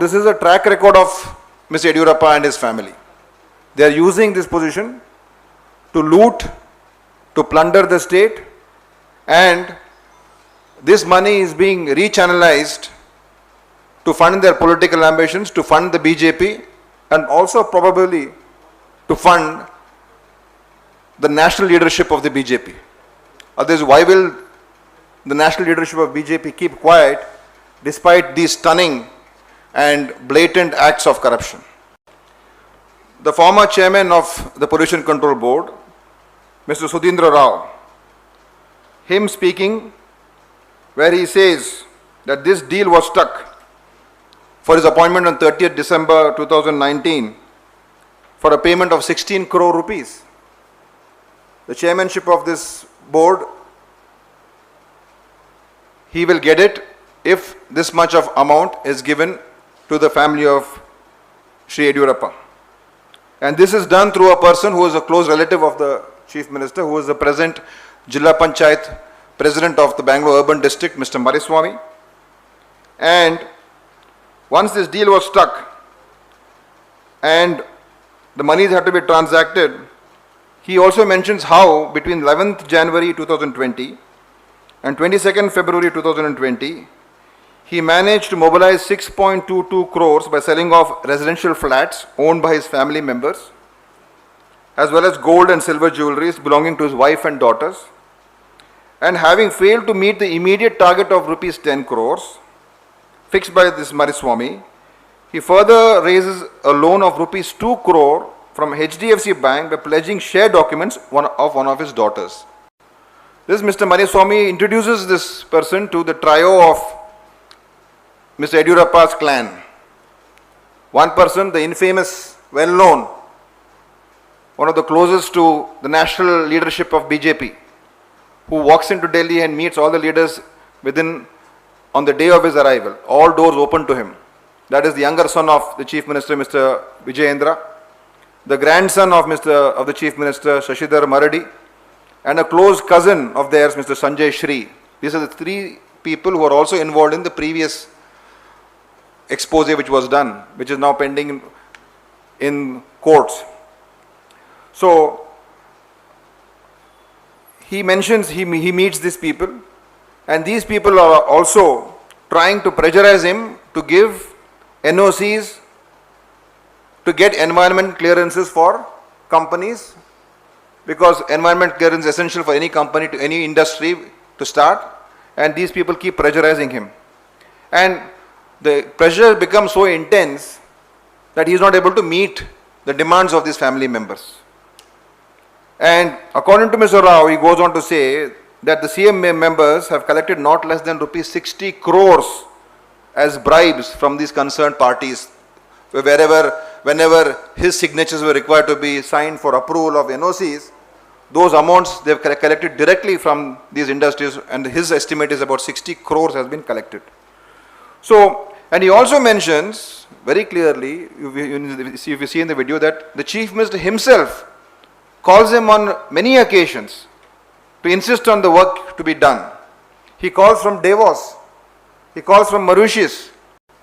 This is a track record of Mr. Yediyurappa and his family. They are using this position to loot, to plunder the state, and this money is being rechannelized to fund their political ambitions, to fund the BJP, and also probably to fund the national leadership of the BJP. Otherwise, why will the national leadership of BJP keep quiet despite these stunning and blatant acts of corruption? The former chairman of the Pollution Control Board, Mr. Sudhindra Rao, him speaking where he says that this deal was struck for his appointment on 30th December 2019 for a payment of 16 crore rupees. The chairmanship of this board, he will get it if this much of amount is given to the family of Shri Yediyurappa. And this is done through a person who is a close relative of the Chief Minister, who is the present Jilla Panchayat President of the Bangalore Urban District, Mr. Mariswamy. And once this deal was struck and the monies had to be transacted, he also mentions how between 11th January 2020 and 22nd February 2020, he managed to mobilize 6.22 crores by selling off residential flats owned by his family members, as well as gold and silver jewelries belonging to his wife and daughters. And having failed to meet the immediate target of rupees 10 crores fixed by this Mariswamy, he further raises a loan of rupees 2 crore from HDFC Bank by pledging share documents of one of his daughters. This Mr. Mariswamy introduces this person to the trio of Mr. Yediyurappa's clan. One person, the infamous, well-known, one of the closest to the national leadership of BJP, who walks into Delhi and meets all the leaders on the day of his arrival. All doors open to him. That is the younger son of the Chief Minister, Mr. Vijayendra, the grandson of the Chief Minister, Shashidhar Maradi, and a close cousin of theirs, Mr. Sanjay Shri. These are the three people who are also involved in the previous expose which was done, which is now pending in courts. So he mentions he meets these people, and these people are also trying to pressurize him to give NOCs, to get environment clearances for companies, because environment clearance is essential for any company, to any industry to start, and these people keep pressurizing him. And the pressure becomes so intense that he is not able to meet the demands of these family members. And according to Mr. Rao, he goes on to say that the CM members have collected not less than rupees 60 crores as bribes from these concerned parties, whenever his signatures were required to be signed for approval of NOCs, those amounts they have collected directly from these industries, and his estimate is about 60 crores has been collected. So, and he also mentions very clearly, if you see in the video, that the Chief Minister himself calls him on many occasions to insist on the work to be done. He calls from Davos, he calls from Mauritius.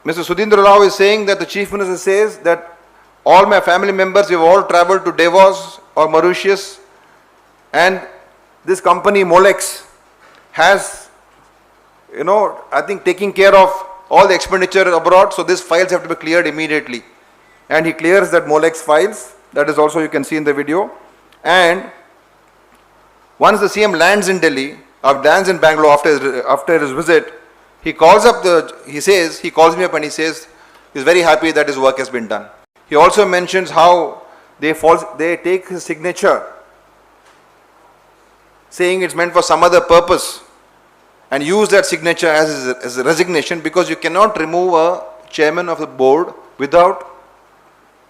Mr. Sudhindra Rao is saying that the Chief Minister says that all my family members have all traveled to Davos or Mauritius, and this company Molex has, I think, taking care of all the expenditure abroad, so these files have to be cleared immediately. And he clears that Molex files, that is also you can see in the video. And once the CM lands in Delhi, or lands in Bangalore after his visit, he calls me up and he says he's very happy that his work has been done. He also mentions how they take his signature, saying it's meant for some other purpose, and use that signature as a resignation, because you cannot remove a chairman of the board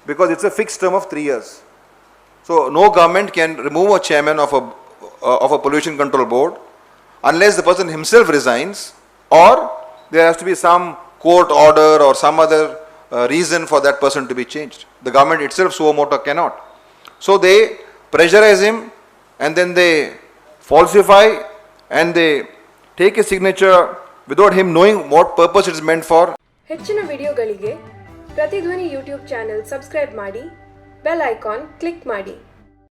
because it's a fixed term of 3 years. So no government can remove a chairman of a pollution control board unless the person himself resigns, or there has to be some court order or some other reason for that person to be changed. The government itself suo motu cannot. So they pressurize him, and then they falsify and they take a signature without him knowing what purpose it is meant for. ಹೆಚ್ಚಿನ ವಿಡಿಯೋಗಳಿಗೆ ಪ್ರತಿಧ್ವನಿ YouTube channel subscribe ಮಾಡಿ, bell icon click ಮಾಡಿ.